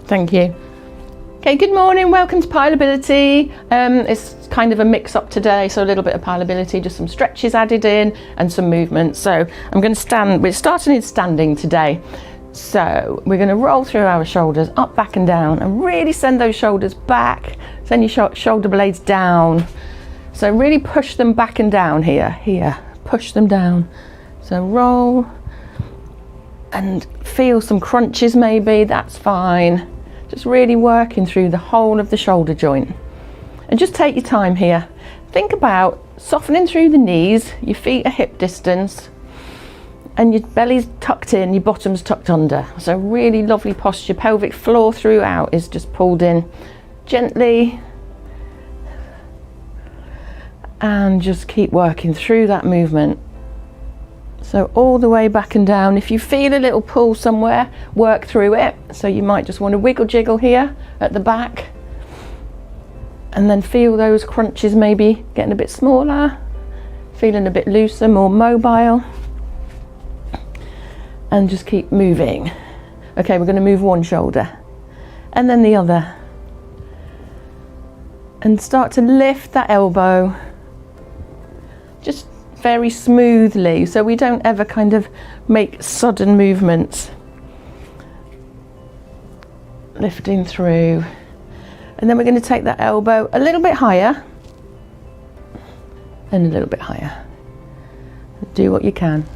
Thank you. Okay, good morning, welcome to Pliability. It's kind of a mix-up today, so a little bit of Pliability, just some stretches added in and some movement. So I'm going to stand, we're starting in standing today. So we're going to roll through our shoulders, up, back and down, and really send those shoulders back. Send your shoulder blades down. So really push them back and down here, push them down. So roll and feel some crunches maybe, that's fine. Just really working through the whole of the shoulder joint. And just take your time here. Think about softening through the knees, your feet are hip distance, and your belly's tucked in, your bottom's tucked under. So really lovely posture. Pelvic floor throughout is just pulled in gently. And just keep working through that movement. So all the way back and down. If you feel a little pull somewhere, work through it. So you might just want to wiggle jiggle here at the back. And then feel those crunches maybe getting a bit smaller, feeling a bit looser, more mobile. And just keep moving. Okay, we're going to move one shoulder and then the other. And start to lift that elbow. Just very smoothly, so we don't ever kind of make sudden movements. Lifting through. And then we're going to take that elbow a little bit higher. And a little bit higher. Do what you can.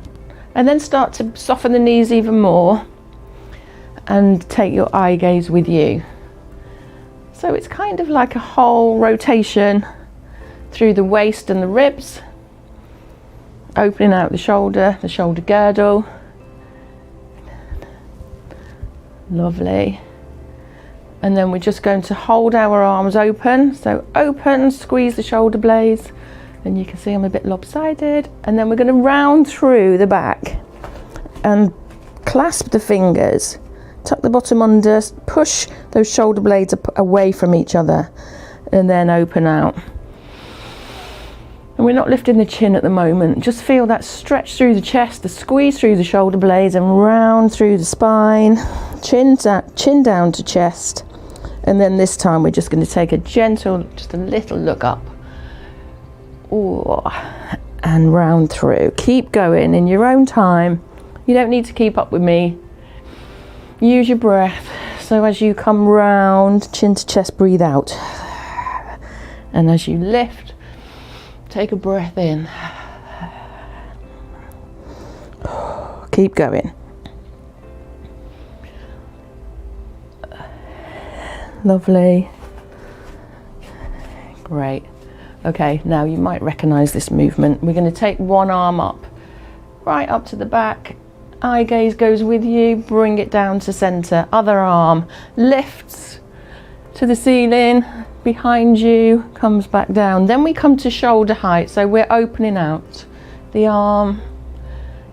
And then start to soften the knees even more and take your eye gaze with you. So it's kind of like a whole rotation through the waist and the ribs, opening out the shoulder girdle. Lovely. And then we're just going to hold our arms open. So open, squeeze the shoulder blades. And you can see I'm a bit lopsided. And then we're going to round through the back and clasp the fingers, tuck the bottom under, push those shoulder blades away from each other, and then open out. And we're not lifting the chin at the moment. Just feel that stretch through the chest, the squeeze through the shoulder blades and round through the spine, chin down to chest. And then this time we're just going to take a gentle, just a little look up. Ooh, and round through. Keep going in your own time. You don't need to keep up with me. Use your breath. So as you come round, chin to chest, breathe out. And as you lift, take a breath in. Keep going. Lovely. Great. Okay, now you might recognize this movement. We're going to take one arm up, right up to the back. Eye gaze goes with you. Bring it down to center. Other arm lifts to the ceiling behind you, comes back down. Then we come to shoulder height. So we're opening out the arm,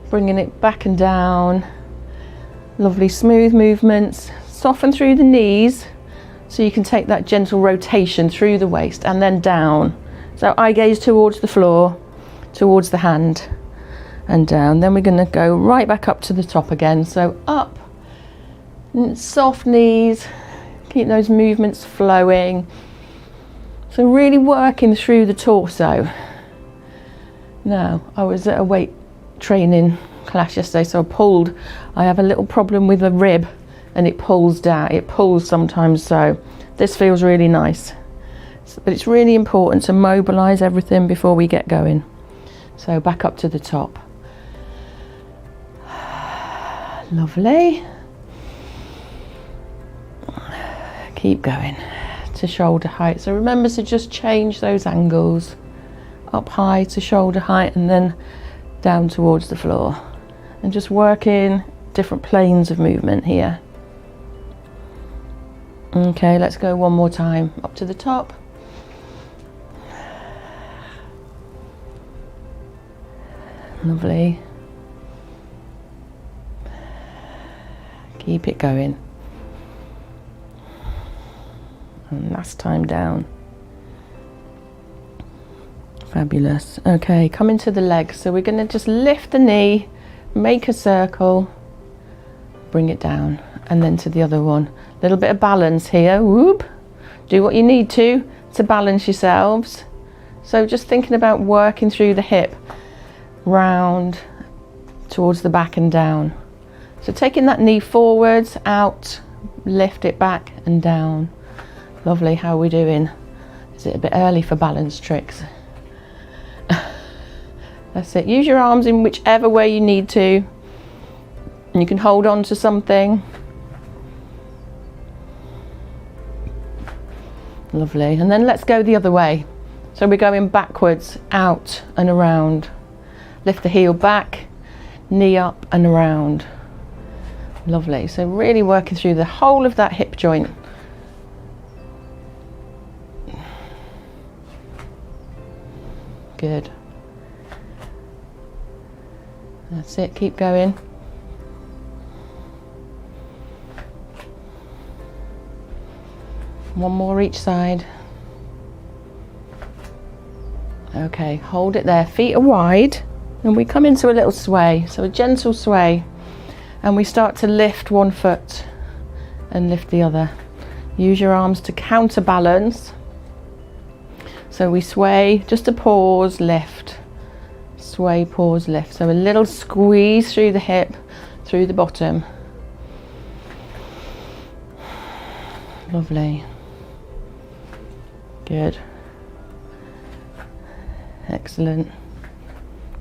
bringing it back and down. Lovely smooth movements. Soften through the knees so you can take that gentle rotation through the waist and then down. So eye gaze towards the floor, towards the hand and down. Then we're going to go right back up to the top again. So up, soft knees, keep those movements flowing. So really working through the torso. Now, I was at a weight training class yesterday, so I have a little problem with a rib and it pulls down, it pulls sometimes, so this feels really nice. But it's really important to mobilize everything before we get going. So back up to the top. Lovely. Keep going to shoulder height. So remember to just change those angles. Up high to shoulder height and then down towards the floor. And just work in different planes of movement here. Okay, let's go one more time. Up to the top. Lovely. Keep it going. And last time down. Fabulous. Okay, come into the legs. So we're going to just lift the knee, make a circle, bring it down, and then to the other one. A little bit of balance here, whoop. Do what you need to balance yourselves. So just thinking about working through the hip, round, towards the back and down. So taking that knee forwards, out, lift it back and down. Lovely. How are we doing? Is it a bit early for balance tricks? That's it. Use your arms in whichever way you need to. And you can hold on to something. Lovely. And then let's go the other way. So we're going backwards, out and around. Lift the heel back, knee up and around. Lovely. So really working through the whole of that hip joint. Good. That's it. Keep going. One more each side. Okay, hold it there. Feet are wide and we come into a little sway. So a gentle sway. And we start to lift one foot and lift the other. Use your arms to counterbalance. So we sway, just a pause, lift. Sway, pause, lift. So a little squeeze through the hip, through the bottom. Lovely. Good. Excellent.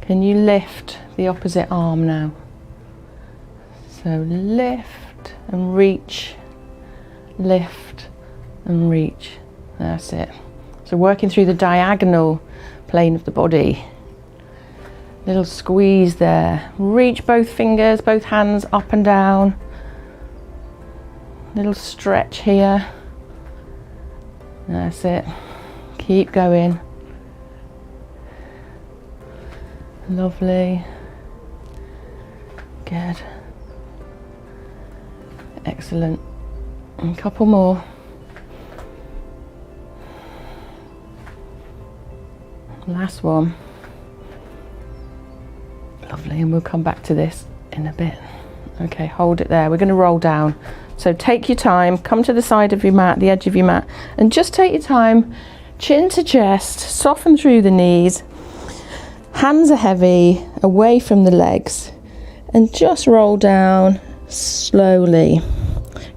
Can you lift the opposite arm now? So lift and reach, lift and reach. That's it. So working through the diagonal plane of the body. Little squeeze there. Reach both fingers, both hands up and down. Little stretch here. That's it. Keep going. Lovely. Good. Excellent. And a couple more. Last one. Lovely, and we'll come back to this in a bit. Okay, hold it there. We're going to roll down. So take your time, come to the side of your mat, the edge of your mat, and just take your time, chin to chest, soften through the knees. Hands are heavy, away from the legs, and just roll down slowly.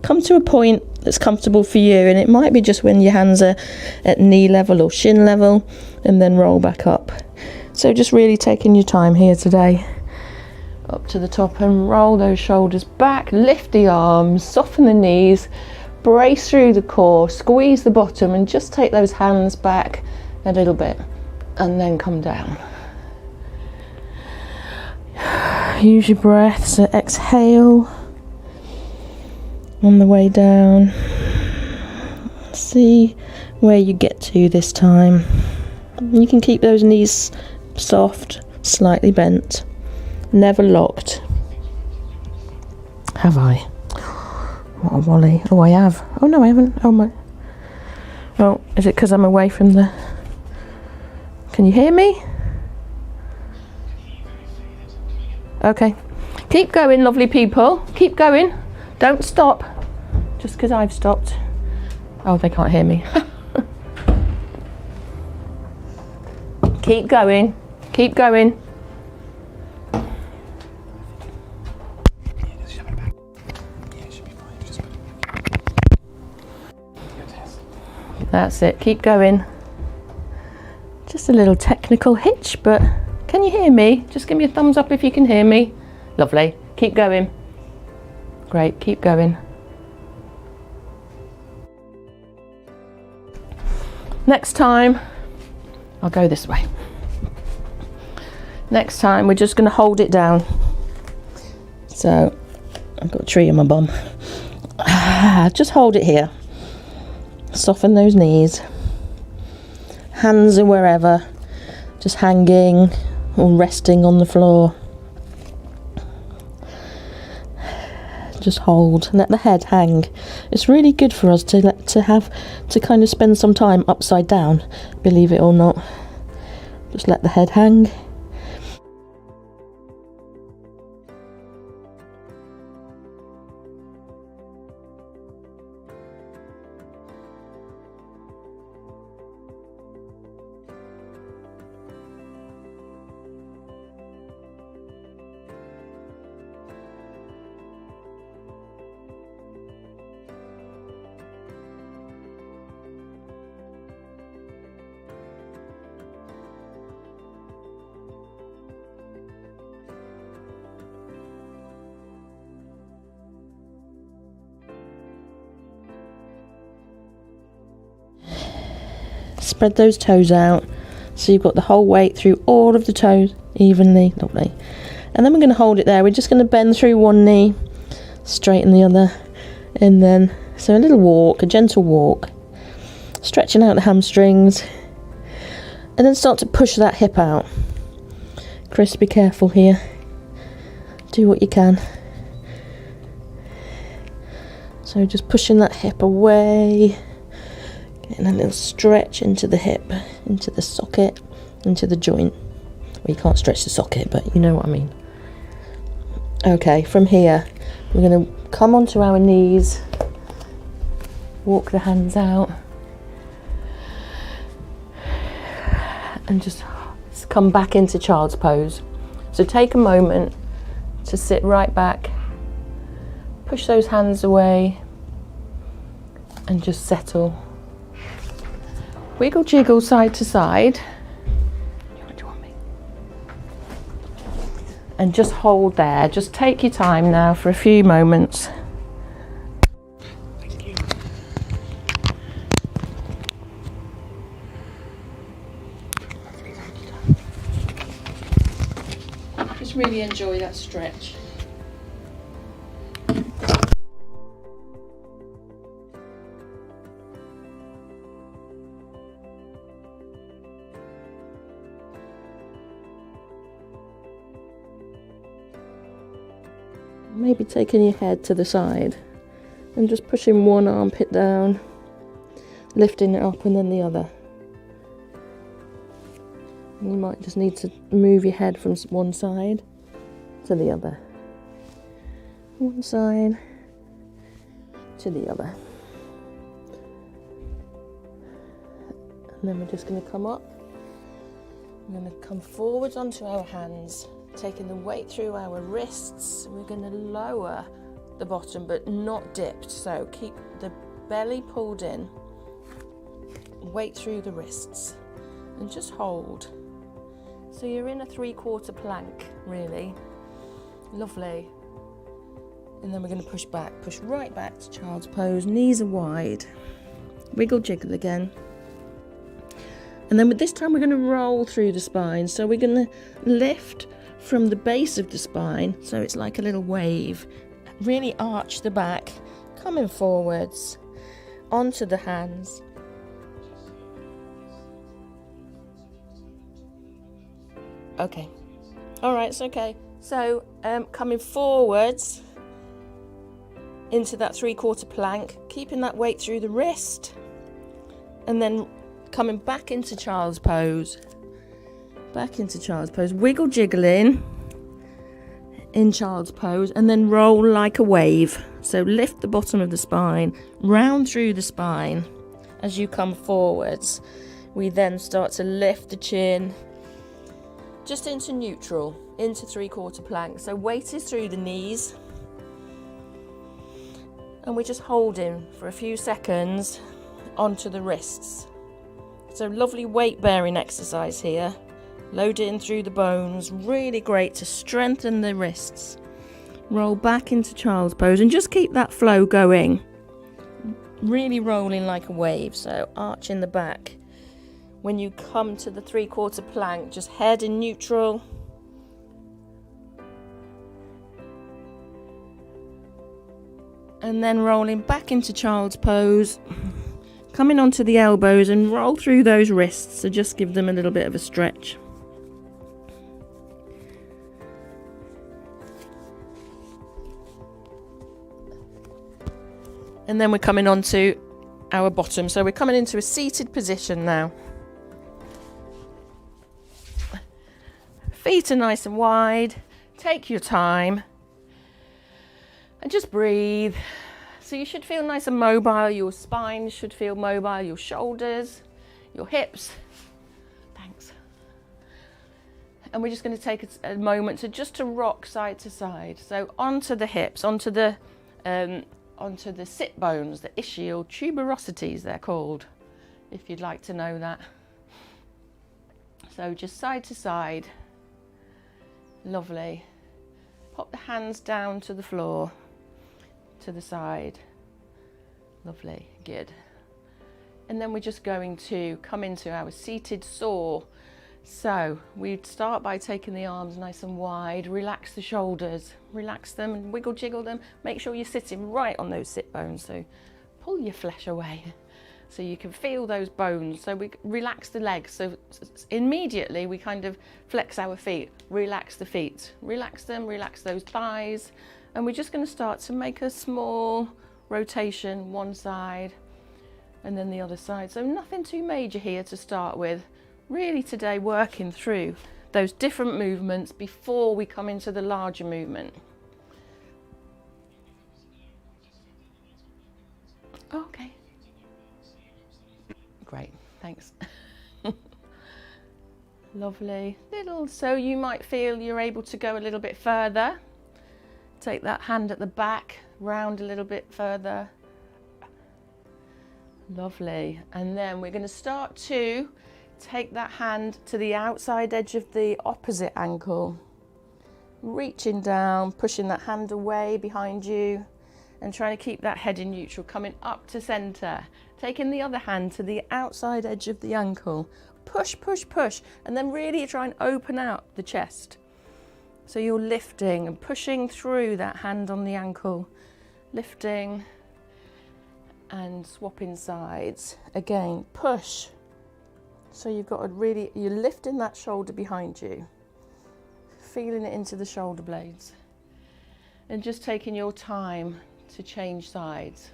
Come to a point that's comfortable for you, and it might be just when your hands are at knee level or shin level, and then roll back up. So just really taking your time here today. Up to the top and roll those shoulders back, lift the arms, soften the knees, brace through the core, squeeze the bottom, and just take those hands back a little bit and then come down. Use your breath, so exhale on the way down. See where you get to this time. You can keep those knees soft, slightly bent, never locked. Have I? What a wally. Oh, I have. Oh no, I haven't. Oh my. Oh, is it because I'm away from the... Can you hear me? Okay. Keep going, lovely people. Keep going. Don't stop. Just because I've stopped. Oh, they can't hear me. Keep going. Keep going. That's it. Keep going. Just a little technical hitch, but can you hear me? Just give me a thumbs up if you can hear me. Lovely. Keep going. Great. Keep going. Next time, I'll go this way. Next time, we're just going to hold it down. So, I've got a tree on my bum. Just hold it here. Soften those knees. Hands are wherever, just hanging or resting on the floor. Just hold, let the head hang. It's really good for us to kind of spend some time upside down, believe it or not. Just let the head hang. Spread those toes out so you've got the whole weight through all of the toes evenly. Lovely. And then we're going to hold it there. We're just going to bend through one knee, straighten the other, and then, so a little walk, a gentle walk, stretching out the hamstrings, and then start to push that hip out. Chris, be careful here. Do what you can. So just pushing that hip away, getting a little stretch into the hip, into the socket, into the joint. Well, you can't stretch the socket, but you know what I mean. Okay, from here, we're going to come onto our knees, walk the hands out, and just come back into child's pose. So take a moment to sit right back, push those hands away, and just settle. Wiggle jiggle side to side. And just hold there. Just take your time now for a few moments. Thank you. Just really enjoy that stretch. Maybe taking your head to the side and just pushing one armpit down, lifting it up, and then the other. And you might just need to move your head from one side to the other. One side to the other. And then we're just going to come up. We're going to come forwards onto our hands, taking the weight through our wrists. We're going to lower the bottom but not dipped, so keep the belly pulled in, weight through the wrists, and just hold. So you're in a 3/4 plank, really. Lovely. And then we're going to push back, push right back to child's pose. Knees are wide. Wiggle jiggle again. And then with this time we're going to roll through the spine. So we're going to lift from the base of the spine, so it's like a little wave. Really arch the back, coming forwards onto the hands. Okay, all right, it's okay. So coming forwards into that 3/4 plank, keeping that weight through the wrist, and then coming back into child's pose. Back into child's pose, wiggle jiggling in child's pose, and then roll like a wave. So lift the bottom of the spine, round through the spine as you come forwards. We then start to lift the chin just into neutral, into 3/4 plank. So weight is through the knees, and we're just holding for a few seconds onto the wrists. So lovely weight bearing exercise here. Load it in through the bones, really great to strengthen the wrists. Roll back into child's pose and just keep that flow going. Really rolling like a wave, so arching the back. When you come to the 3/4 plank, just head in neutral. And then rolling back into child's pose. Coming onto the elbows and roll through those wrists, so just give them a little bit of a stretch. And then we're coming on to our bottom. So we're coming into a seated position now. Feet are nice and wide. Take your time. And just breathe. So you should feel nice and mobile. Your spine should feel mobile. Your shoulders, your hips. Thanks. And we're just going to take a moment to rock side to side. So onto the hips, onto the sit bones, the ischial tuberosities they're called, if you'd like to know that. So just side to side. Lovely. Pop the hands down to the floor, to the side. Lovely, good. And then we're just going to come into our seated saw. So we'd start by taking the arms nice and wide, relax the shoulders, relax them and wiggle jiggle them. Make sure you're sitting right on those sit bones, so pull your flesh away so you can feel those bones. So we relax the legs, so immediately we kind of flex our feet, relax the feet, relax them, relax those thighs, and we're just going to start to make a small rotation one side and then the other side. So nothing too major here to start with. Really today working through those different movements before we come into the larger movement. Okay. Great, thanks. Lovely. So you might feel you're able to go a little bit further. Take that hand at the back, round a little bit further. Lovely. And then we're going to start to take that hand to the outside edge of the opposite ankle. Reaching down, pushing that hand away behind you and trying to keep that head in neutral, coming up to center. Taking the other hand to the outside edge of the ankle. Push, push, push, and then really try and open out the chest. So you're lifting and pushing through that hand on the ankle, lifting and swapping sides. Again, push. So you've got you're lifting that shoulder behind you, feeling it into the shoulder blades, and just taking your time to change sides.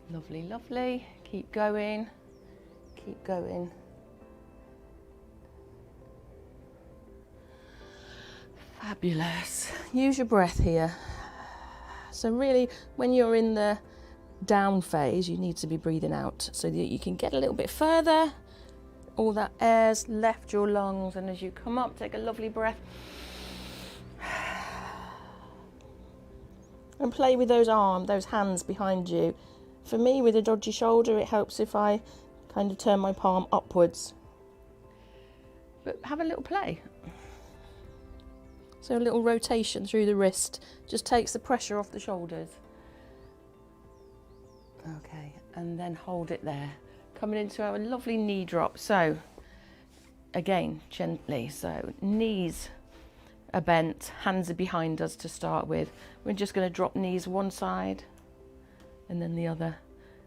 Lovely, lovely. Keep going, keep going. Fabulous. Use your breath here. So really, when you're in the down phase, you need to be breathing out so that you can get a little bit further. All that air's left your lungs, and as you come up, take a lovely breath. And play with those hands behind you. For me, with a dodgy shoulder, it helps if I kind of turn my palm upwards. But have a little play. So a little rotation through the wrist just takes the pressure off the shoulders. Okay, and then hold it there. Coming into our lovely knee drop. So again, gently. So knees are bent, hands are behind us to start with. We're just going to drop knees one side and then the other.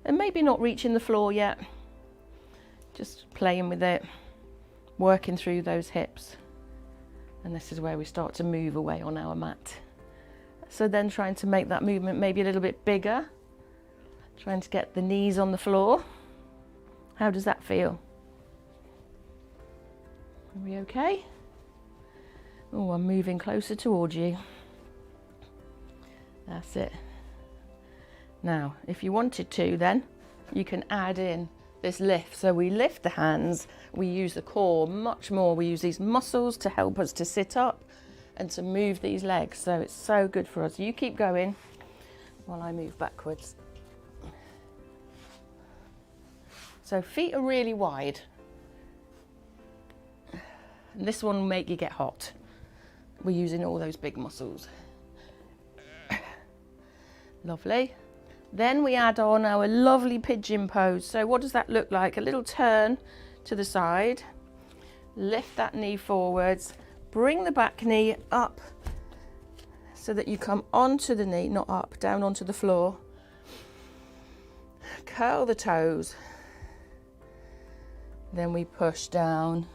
And maybe not reaching the floor yet. Just playing with it, working through those hips. And this is where we start to move away on our mat. So then trying to make that movement maybe a little bit bigger. Trying to get the knees on the floor. How does that feel? Are we okay? Oh, I'm moving closer towards you. That's it. Now, if you wanted to, then you can add in this lift. So we lift the hands, we use the core much more. We use these muscles to help us to sit up and to move these legs. So it's so good for us. You keep going while I move backwards. So feet are really wide. And this one will make you get hot. We're using all those big muscles. Lovely. Then we add on our lovely pigeon pose. So what does that look like? A little turn to the side. Lift that knee forwards. Bring the back knee up so that you come onto the knee, not up, down onto the floor. Curl the toes. Then we push down,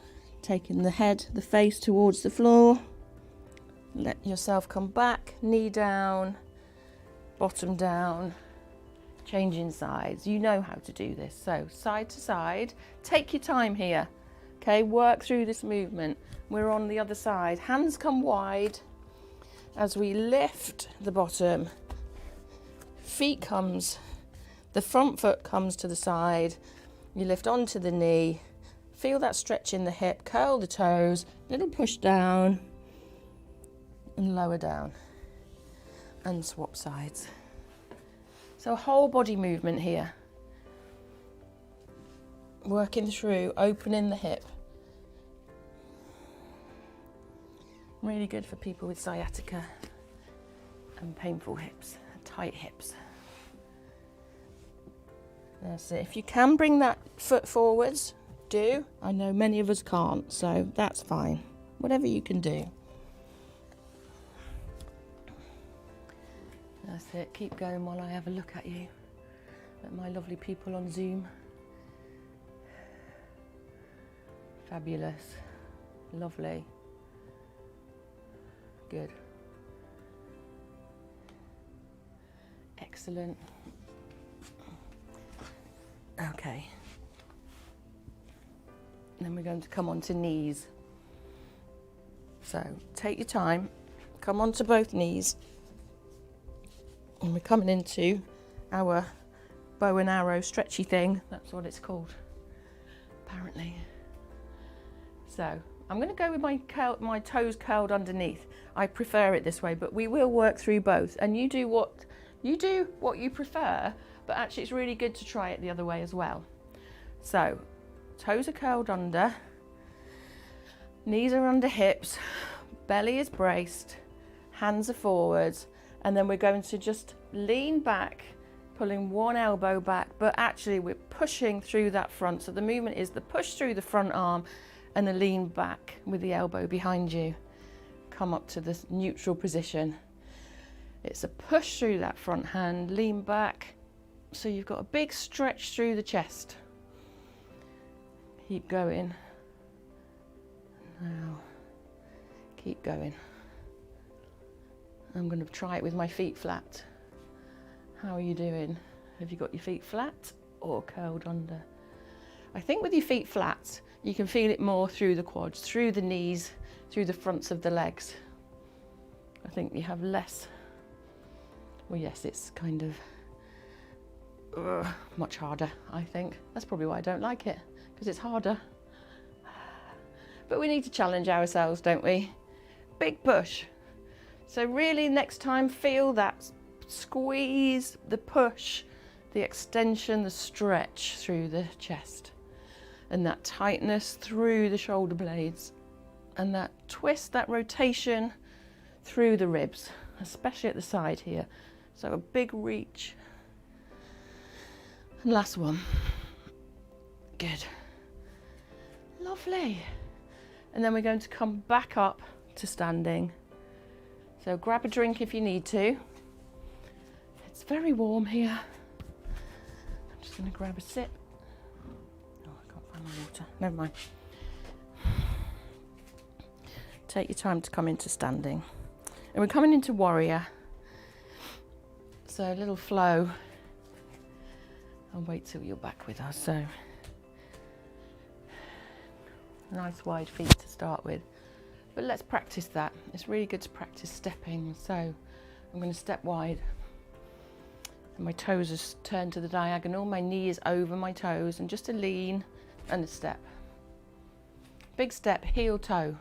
taking the head, the face towards the floor. Let yourself come back, knee down, bottom down, changing sides. You know how to do this. So side to side, take your time here. Okay, work through this movement. We're on the other side. Hands come wide as we lift the bottom. Feet comes, the front foot comes to the side. You lift onto the knee, feel that stretch in the hip, curl the toes, little push down and lower down and swap sides. So whole body movement here. Working through, opening the hip. Really good for people with sciatica and painful hips at tight hips. That's it. If you can bring that foot forwards, do. I know many of us can't, so that's fine. Whatever you can do. That's it. Keep going while I have a look at you, at my lovely people on Zoom. Fabulous. Lovely. Good. Excellent. Okay. And then we're going to come on to knees. So take your time, come onto both knees. And we're coming into our bow and arrow stretchy thing. That's what it's called, apparently. So I'm going to go with my toes curled underneath. I prefer it this way, but we will work through both. And you do what you prefer, but actually it's really good to try it the other way as well. So toes are curled under, knees are under hips, belly is braced, hands are forwards, and then we're going to just lean back, pulling one elbow back, but actually we're pushing through that front. So the movement is the push through the front arm and the lean back with the elbow behind you. Come up to this neutral position. It's a push through that front hand, lean back. So you've got a big stretch through the chest. Keep going. Now, keep going. I'm going to try it with my feet flat. How are you doing? Have you got your feet flat or curled under? I think with your feet flat, you can feel it more through the quads, through the knees, through the fronts of the legs. I think you have less. Well, yes, it's kind of much harder, I think. That's probably why I don't like it, because it's harder. But we need to challenge ourselves, don't we? Big push. So really next time, feel that squeeze, the push, the extension, the stretch through the chest, and that tightness through the shoulder blades, and that twist, that rotation through the ribs, especially at the side here. So a big reach. And last one. Good. Lovely. And then we're going to come back up to standing. So grab a drink if you need to. It's very warm here. I'm just going to grab a sip. Oh, I can't find my water. Never mind. Take your time to come into standing. And we're coming into warrior. So a little flow. I'll wait till you're back with us. So nice wide feet to start with. But let's practice that. It's really good to practice stepping. So I'm going to step wide. And my toes are turned to the diagonal. My knee is over my toes, and just a lean and a step. Big step, heel toe,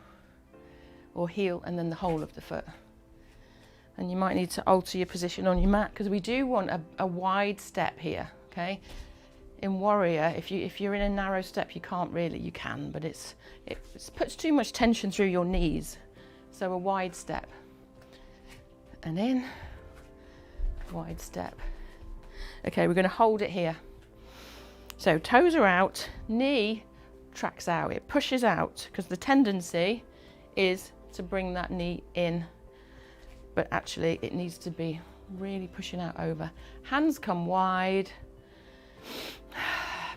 or heel and then the whole of the foot. And you might need to alter your position on your mat, because we do want a wide step here, okay? In warrior, if you're in a narrow step, you can't really, you can, but it puts too much tension through your knees. So a wide step. And in, wide step. Okay, we're going to hold it here. So toes are out, knee tracks out, it pushes out, because the tendency is to bring that knee in, but actually it needs to be really pushing out over. Hands come wide.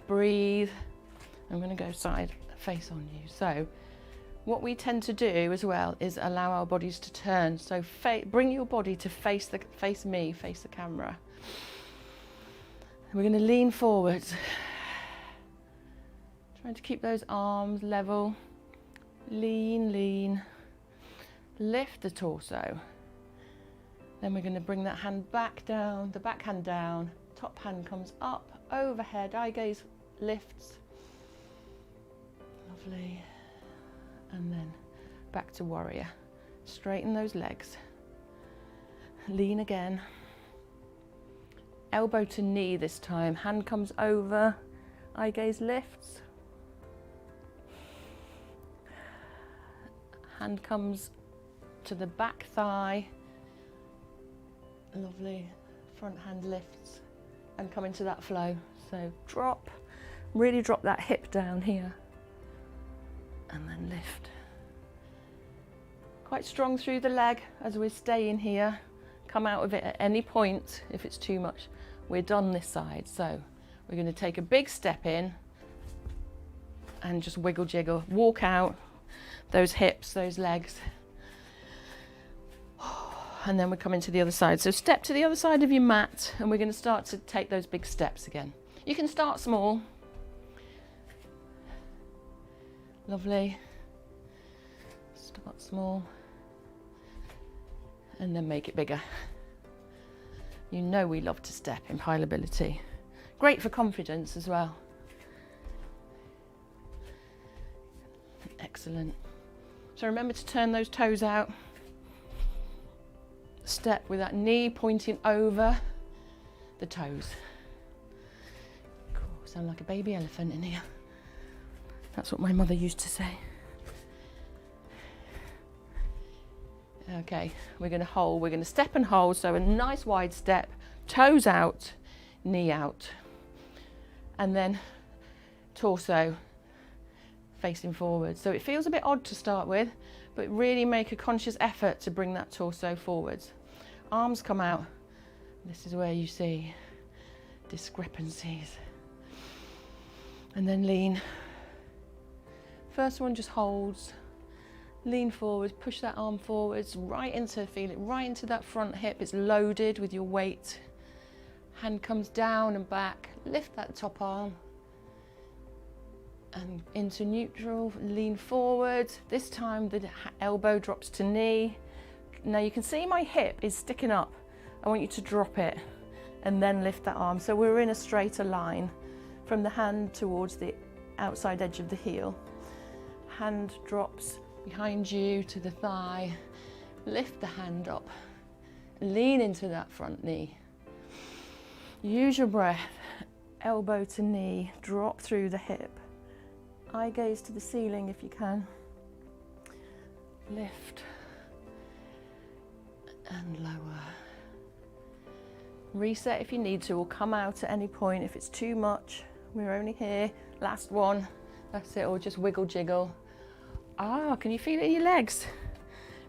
Breathe. I'm going to go side face on you. So what we tend to do as well is allow our bodies to turn. So bring your body to face me, face the camera. We're going to lean forwards. Trying to keep those arms level. Lean, lean. Lift the torso. Then we're going to bring that hand back down, the back hand down. Top hand comes up, overhead, eye gaze lifts. Lovely. And then back to warrior. Straighten those legs. Lean again. Elbow to knee this time. Hand comes over, eye gaze lifts. Hand comes to the back thigh. Lovely. front hand lifts and come into that flow. So drop, really drop that hip down here and then lift. Quite strong through the leg as we're staying here. Come out of it at any point if it's too much. We're done this side, so we're going to take a big step in and just wiggle jiggle, walk out those hips, those legs, and then we're coming to the other side. So step to the other side of your mat and we're going to start to take those big steps again. You can start small. Lovely. Start small and then make it bigger. You know we love to step in Pliability. Great for confidence as well. Excellent. So remember to turn those toes out. Step with that knee pointing over the toes. Cool. Sound like a baby elephant in here. That's what my mother used to say. Okay, we're going to step and hold, so a nice wide step, toes out, knee out, and then torso facing forward. So it feels a bit odd to start with, but really make a conscious effort to bring that torso forwards. Arms come out. This is where you see discrepancies. And then lean. First one just holds. Lean forward, push that arm forwards, right into, feel it right into that front hip. It's loaded with your weight. Hand comes down and back. Lift that top arm and into neutral, lean forward. This time the elbow drops to knee. Now you can see my hip is sticking up. I want you to drop it and then lift that arm. So we're in a straighter line from the hand towards the outside edge of the heel. Hand drops behind you to the thigh. Lift the hand up. Lean into that front knee. Use your breath. Elbow to knee. Drop through the hip. Eye gaze to the ceiling if you can. Lift and lower. Reset if you need to, or come out at any point if it's too much. We're only here. Last one. That's it, or just wiggle jiggle. Ah, can you feel it in your legs?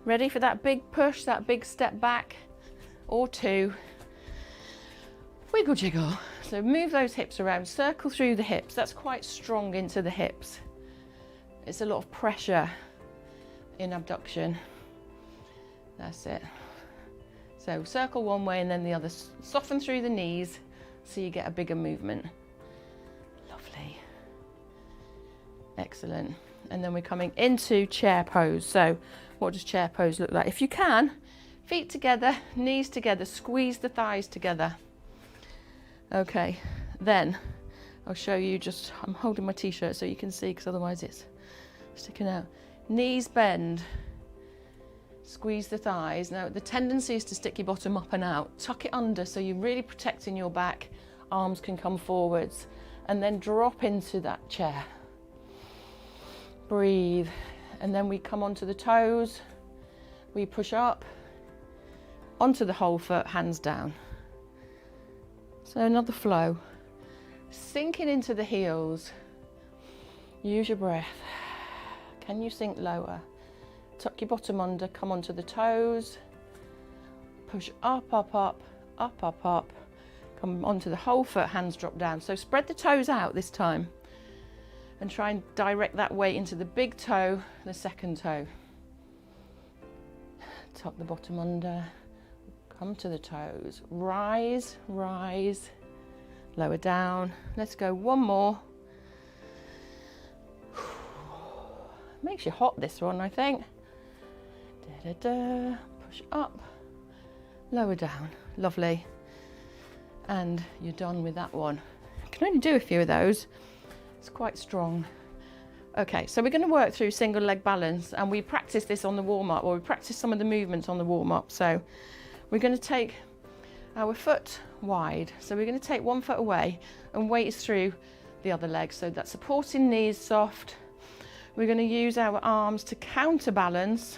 Ready for that big push, that big step back, or two. Wiggle jiggle. So move those hips around, circle through the hips. That's quite strong into the hips. It's a lot of pressure in abduction. That's it. So circle one way and then the other. Soften through the knees so you get a bigger movement. Lovely. Excellent. And then we're coming into chair pose. So what does chair pose look like? If you can, feet together, knees together, squeeze the thighs together. Okay, then I'll show you just, I'm holding my t-shirt so you can see because otherwise it's sticking out. Knees bend, squeeze the thighs. Now the tendency is to stick your bottom up and out. Tuck it under so you're really protecting your back. Arms can come forwards and then drop into that chair. Breathe, and then we come onto the toes, we push up, onto the whole foot, hands down. So another flow, sinking into the heels, use your breath. Can you sink lower? Tuck your bottom under, come onto the toes, push up, up, up, up, up, up, come onto the whole foot, hands drop down. So spread the toes out this time. And try and direct that weight into the big toe, the second toe. Tuck the bottom under, come to the toes. Rise, rise, lower down. Let's go one more. Makes you hot, this one, I think. Da, da, da. Push up, lower down. Lovely. And you're done with that one. You can only do a few of those. It's quite strong. Okay, so we're going to work through single leg balance, and we practice this on the warm-up, or we practice some of the movements on the warm-up. So we're going to take our foot wide. So we're going to take one foot away and weight through the other leg. So that supporting knee is soft. We're going to use our arms to counterbalance.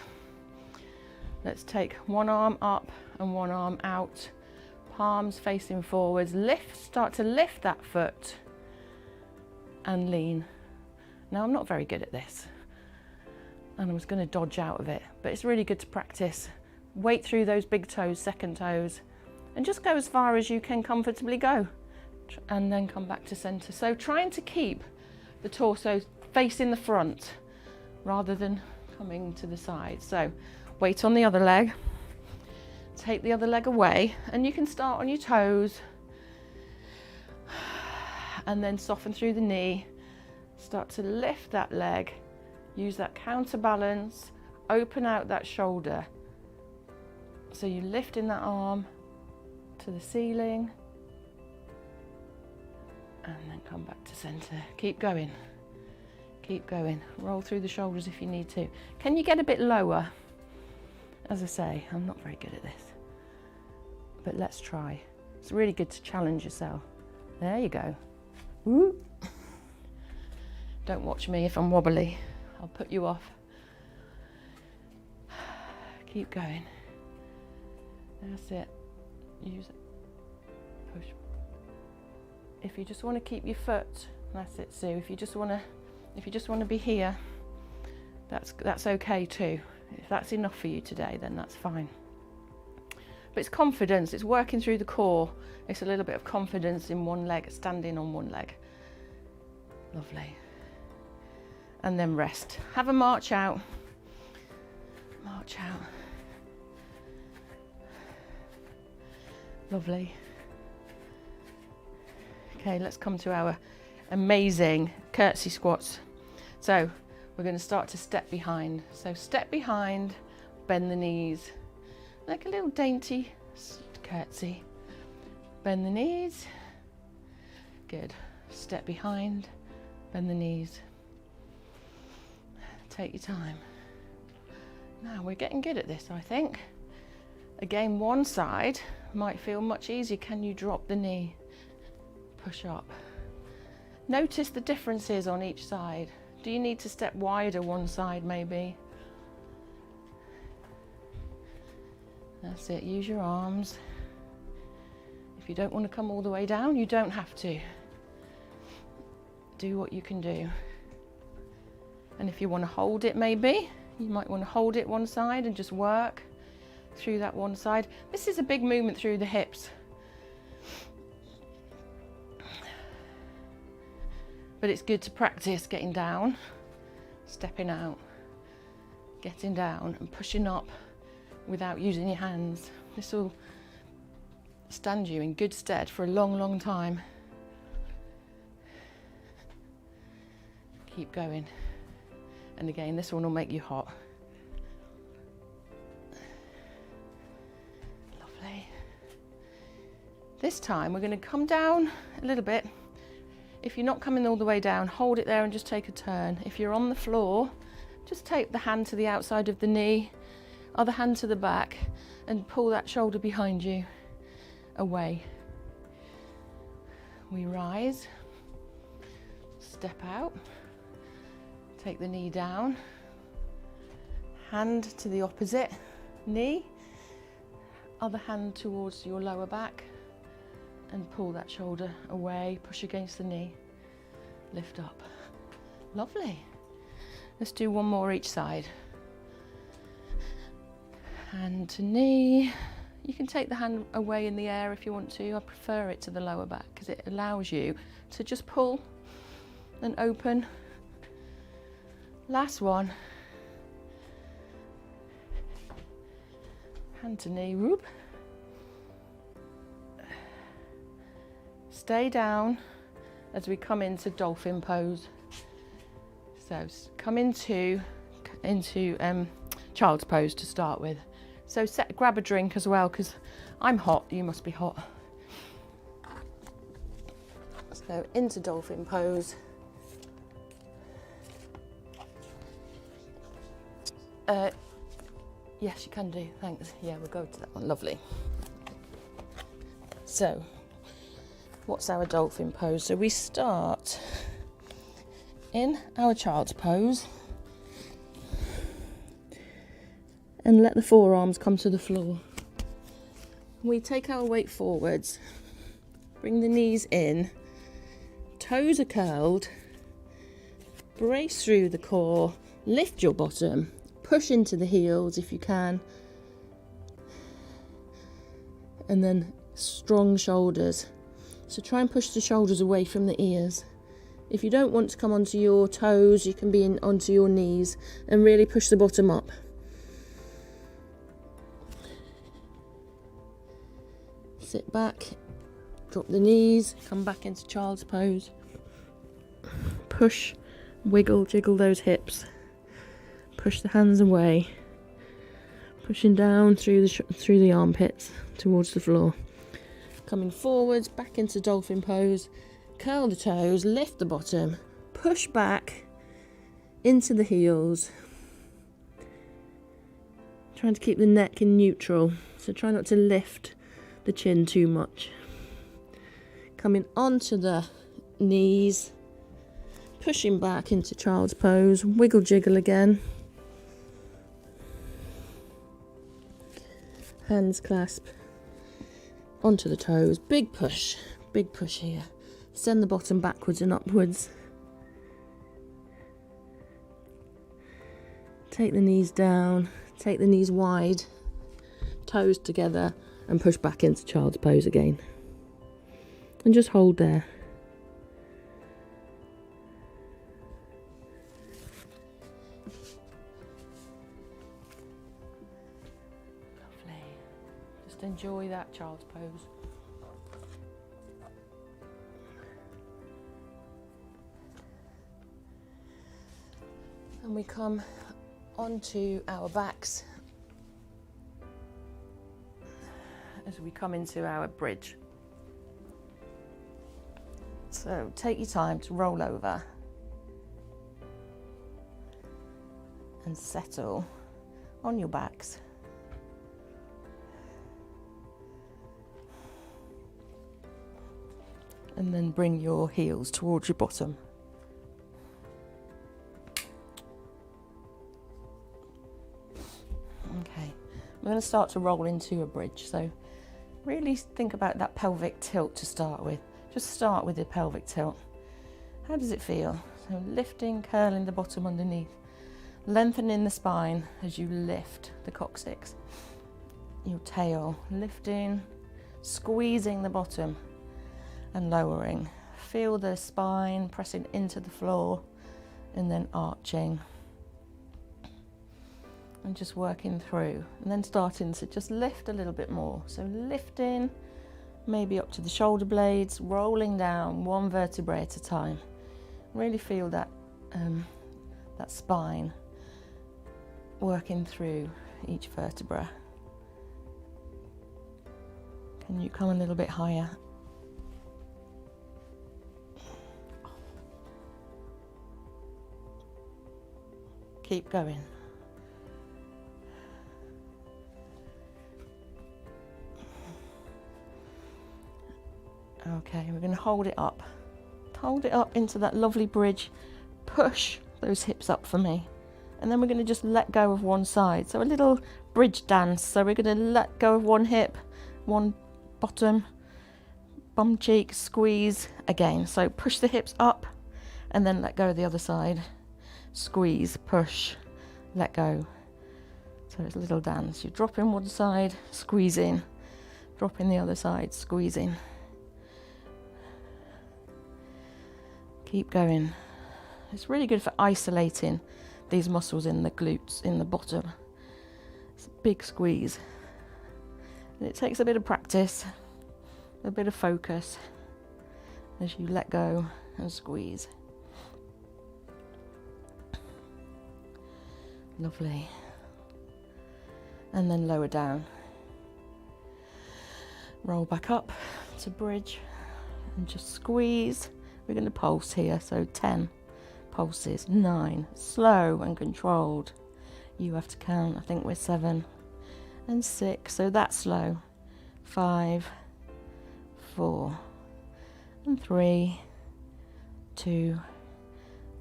Let's take one arm up and one arm out. palms facing forwards, start to lift that foot and lean. Now I'm not very good at this and I was going to dodge out of it, but it's really good to practice. Wait through those big toes, second toes, and just go as far as you can comfortably go and then come back to center. So trying to keep the torso facing the front rather than coming to the side. So weight on the other leg, take the other leg away, and you can start on your toes and then soften through the knee. Start to lift that leg, use that counterbalance, open out that shoulder. So you're lifting that arm to the ceiling and then come back to center. Keep going, keep going. Roll through the shoulders if you need to. Can you get a bit lower? As I say, I'm not very good at this, but let's try. It's really good to challenge yourself. There you go. Woo. Don't watch me if I'm wobbly. I'll put you off. Keep going. That's it. Use it. Push. If you just want to keep your foot, that's it, Sue. If you just want to be here, that's okay too. If that's enough for you today, then that's fine. But it's confidence. It's working through the core. It's a little bit of confidence in one leg, standing on one leg. Lovely. And then rest. Have a march out. March out. Lovely. Okay, let's come to our amazing curtsy squats. So we're going to start to step behind. So step behind, bend the knees, like a little dainty curtsy. Bend the knees. Good. Step behind, bend the knees. Take your time. Now we're getting good at this, I think. Again, one side might feel much easier. Can you drop the knee? Push up. Notice the differences on each side. Do you need to step wider one side maybe? That's it, use your arms. If you don't want to come all the way down, you don't have to. Do what you can do. And if you want to hold it maybe, you might want to hold it one side and just work through that one side. This is a big movement through the hips. But it's good to practice getting down, stepping out, getting down and pushing up without using your hands. This will stand you in good stead for a long, long time. Keep going. And again, this one will make you hot. Lovely. This time we're going to come down a little bit. If you're not coming all the way down, hold it there and just take a turn. If you're on the floor, just take the hand to the outside of the knee, other hand to the back, and pull that shoulder behind you away. We rise, step out, take the knee down, hand to the opposite knee, other hand towards your lower back, and pull that shoulder away, push against the knee, lift up. Lovely. Let's do one more each side. Hand to knee. You can take the hand away in the air if you want to. I prefer it to the lower back because it allows you to just pull and open. Last one. Hand to knee, whoop. Stay down as we come into dolphin pose. So come into child's pose to start with. So grab a drink as well because I'm hot, you must be hot. So into dolphin pose. Yes, you can do, thanks. Yeah, we'll go to that one, lovely. So, what's our dolphin pose? So we start in our child's pose and let the forearms come to the floor. We take our weight forwards, bring the knees in, toes are curled, brace through the core, lift your bottom, push into the heels if you can, and then strong shoulders. So try and push the shoulders away from the ears. If you don't want to come onto your toes, you can be onto your knees and really push the bottom up. Sit back, drop the knees, come back into child's pose. Push, wiggle, jiggle those hips. Push the hands away. Pushing down through the armpits towards the floor. Coming forwards, back into dolphin pose. Curl the toes, lift the bottom, push back into the heels. Trying to keep the neck in neutral, so try not to lift the chin too much. Coming onto the knees, pushing back into child's pose, wiggle jiggle again. Hands clasp onto the toes, big push here. Send the bottom backwards and upwards. Take the knees down, take the knees wide, toes together, and push back into child's pose again. And just hold there. Lovely. Just enjoy that child's pose. And we come onto our backs as we come into our bridge. So take your time to roll over and settle on your backs. And then bring your heels towards your bottom. Okay, we're going to start to roll into a bridge. So really think about that pelvic tilt to start with. Just start with the pelvic tilt. How does it feel? So lifting, curling the bottom underneath, lengthening the spine as you lift the coccyx. Your tail lifting, squeezing the bottom and lowering. Feel the spine pressing into the floor and then arching. And just working through, and then starting to just lift a little bit more. So lifting, maybe up to the shoulder blades, rolling down one vertebrae at a time. Really feel that that spine working through each vertebra. Can you come a little bit higher? Keep going. Okay, we're going to hold it up. Hold it up into that lovely bridge. Push those hips up for me. And then we're going to just let go of one side. So a little bridge dance. So we're going to let go of one hip, one bottom, bum cheek, squeeze again. So push the hips up and then let go of the other side. Squeeze, push, let go. So it's a little dance. You drop in one side, squeeze in. Drop in the other side, squeeze in. Keep going. It's really good for isolating these muscles in the glutes, in the bottom. It's a big squeeze. And it takes a bit of practice, a bit of focus as you let go and squeeze. Lovely. And then lower down. Roll back up to bridge and just squeeze. We're going to pulse here, so 10 pulses, 9, slow and controlled. You have to count, I think we're 7 and 6, so that's slow. 5, 4 and 3, 2,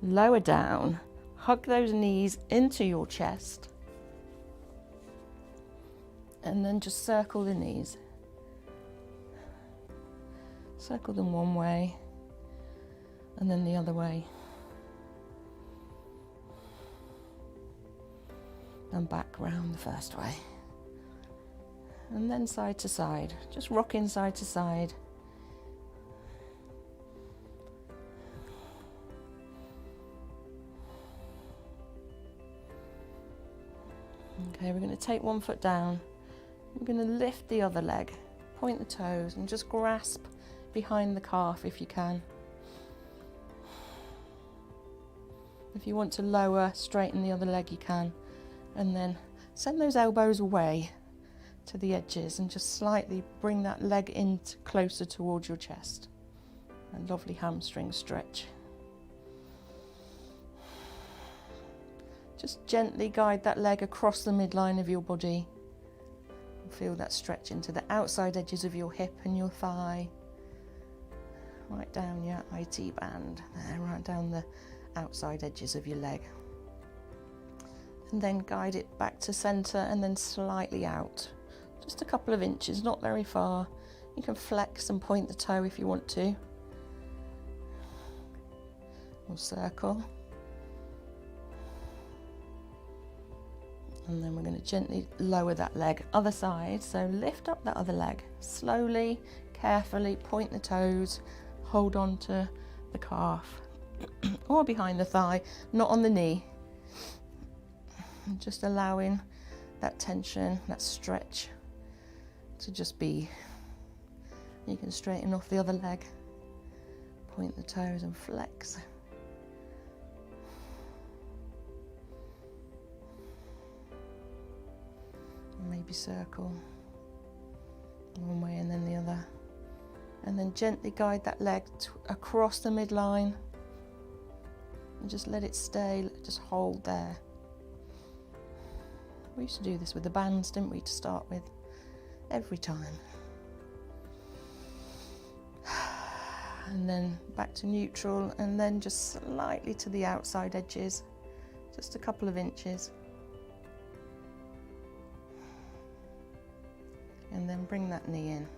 lower down, hug those knees into your chest and then just circle the knees. Circle them one way and then the other way. And back round the first way. And then side to side, just rocking side to side. Okay, we're going to take one foot down. We're going to lift the other leg, point the toes and just grasp behind the calf if you can. If you want to lower, straighten the other leg, you can. And then send those elbows away to the edges and just slightly bring that leg in closer towards your chest. A lovely hamstring stretch. Just gently guide that leg across the midline of your body. Feel that stretch into the outside edges of your hip and your thigh. Right down your IT band, there, right down the outside edges of your leg. And then guide it back to centre and then slightly out. Just a couple of inches, not very far. You can flex and point the toe if you want to. Or circle. And then we're going to gently lower that leg, other side. So lift up that other leg, slowly, carefully, point the toes, hold on to the calf or behind the thigh, not on the knee. And just allowing that tension, that stretch to just be. You can straighten off the other leg, point the toes and flex. Maybe circle one way and then the other. And then gently guide that leg across the midline and just let it stay, just hold there. We used to do this with the bands, didn't we, to start with? Every time. And then back to neutral and then just slightly to the outside edges, just a couple of inches. And then bring that knee in.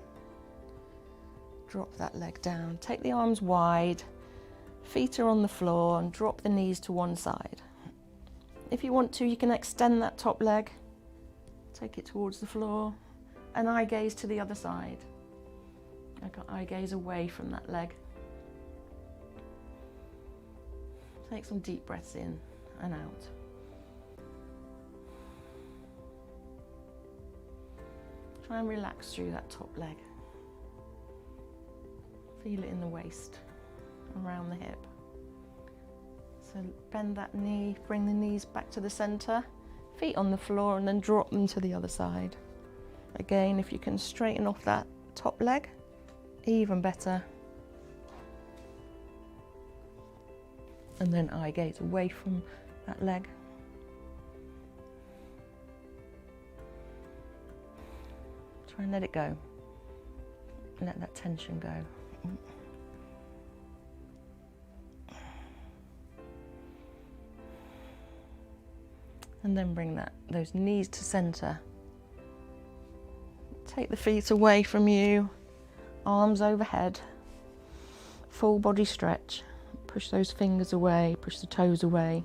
Drop that leg down. Take the arms wide, feet are on the floor and drop the knees to one side. If you want to, you can extend that top leg, take it towards the floor, and eye gaze to the other side. I got eye gaze away from that leg. Take some deep breaths in and out. Try and relax through that top leg. Feel it in the waist, around the hip. So bend that knee, bring the knees back to the center, feet on the floor, and then drop them to the other side. Again, if you can straighten off that top leg, even better. And then eye gaze away from that leg. Try and let it go. Let that tension go. And then bring those knees to center. Take the feet away from you, arms overhead, full body stretch. Push those fingers away, push the toes away.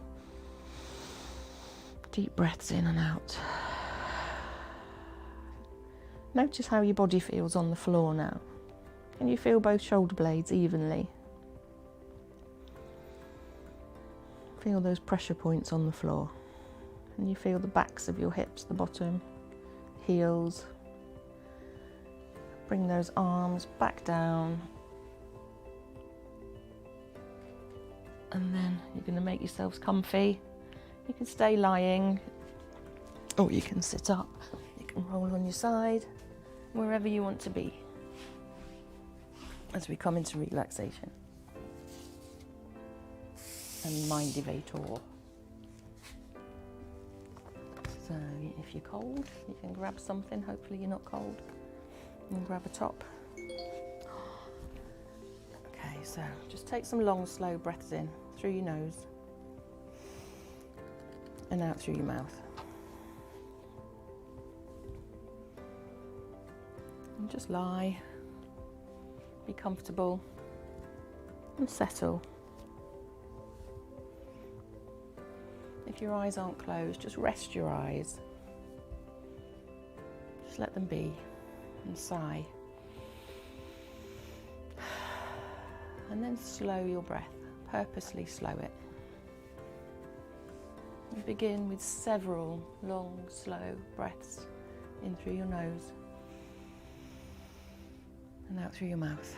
Deep breaths in and out. Notice how your body feels on the floor now. Can you feel both shoulder blades evenly? Feel those pressure points on the floor. And you feel the backs of your hips, the bottom, heels. Bring those arms back down. And then you're going to make yourselves comfy. You can stay lying, or you can sit up. You can roll on your side, wherever you want to be. As we come into relaxation and mind evator. So if you're cold, you can grab something. Hopefully you're not cold. And grab a top. Okay, so just take some long, slow breaths in through your nose and out through your mouth. And just lie Be comfortable and settle. If your eyes aren't closed, just rest your eyes. Just let them be and sigh. And then slow your breath, purposely slow it. You begin with several long, slow breaths in through your nose and out through your mouth.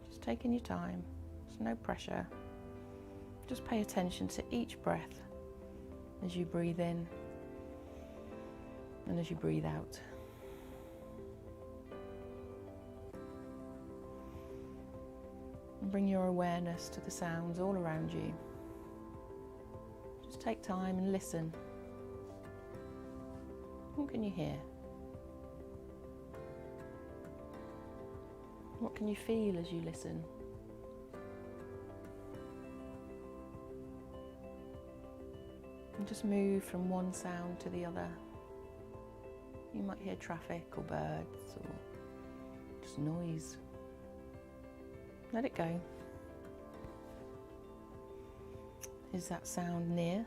Just taking your time, there's no pressure. Just pay attention to each breath as you breathe in and as you breathe out. And bring your awareness to the sounds all around you. Just take time and listen. What can you hear? What can you feel as you listen? And just move from one sound to the other. You might hear traffic or birds or just noise. Let it go. Is that sound near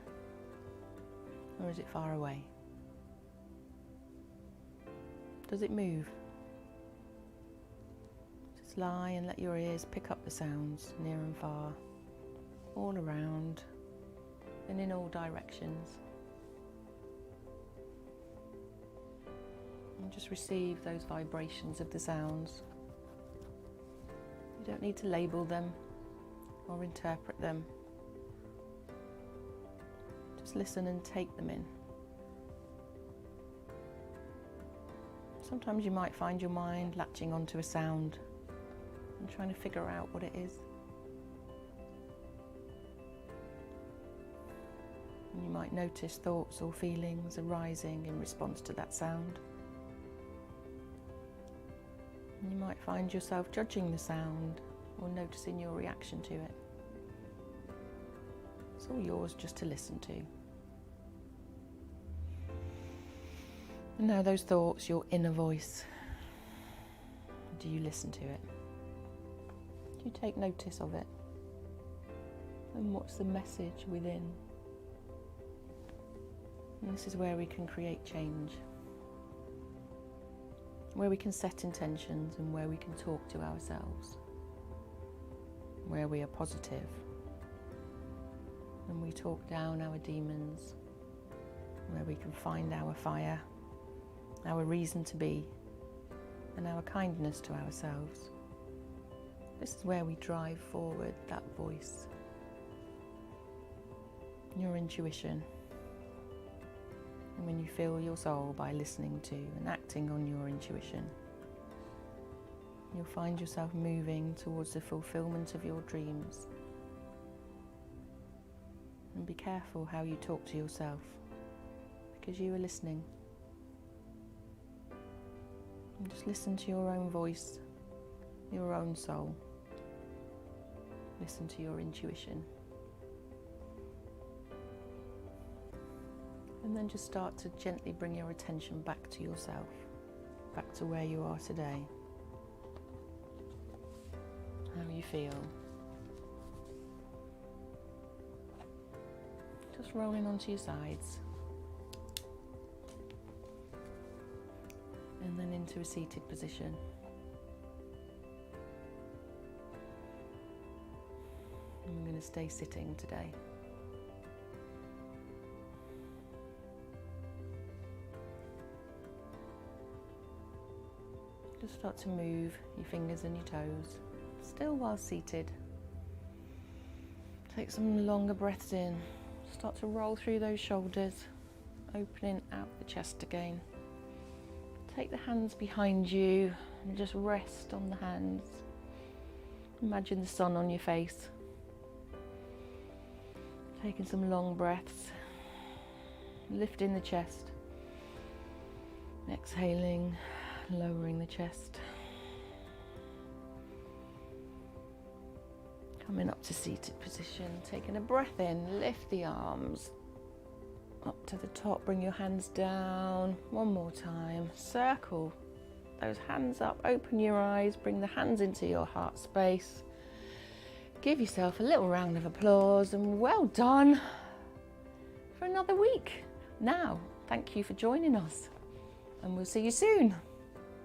or is it far away? Does it move? Just lie and let your ears pick up the sounds near and far, all around and in all directions. And just receive those vibrations of the sounds. You don't need to label them or interpret them. Just listen and take them in. Sometimes you might find your mind latching onto a sound and trying to figure out what it is. And you might notice thoughts or feelings arising in response to that sound. And you might find yourself judging the sound or noticing your reaction to it. It's all yours just to listen to. And now those thoughts, your inner voice, do you listen to it? Do you take notice of it? And what's the message within? And this is where we can create change. Where we can set intentions and where we can talk to ourselves. Where we are positive. And we talk down our demons. Where we can find our fire, our reason to be, and our kindness to ourselves. This is where we drive forward that voice. Your intuition. And when you fill your soul by listening to and acting on your intuition, you'll find yourself moving towards the fulfillment of your dreams. And be careful how you talk to yourself, because you are listening. And just listen to your own voice, your own soul. Listen to your intuition. And then just start to gently bring your attention back to yourself, back to where you are today. How you feel. Just rolling onto your sides. And then into a seated position. And we're going to stay sitting today. Just start to move your fingers and your toes, still while seated. Take some longer breaths in. Start to roll through those shoulders, opening out the chest again. Take the hands behind you and just rest on the hands. Imagine the sun on your face. Taking some long breaths, lifting the chest, exhaling, lowering the chest. Coming up to seated position, taking a breath in, lift the arms up to the top, bring your hands down. One more time, circle those hands up, open your eyes, bring the hands into your heart space. Give yourself a little round of applause and well done for another week. Now, thank you for joining us and we'll see you soon.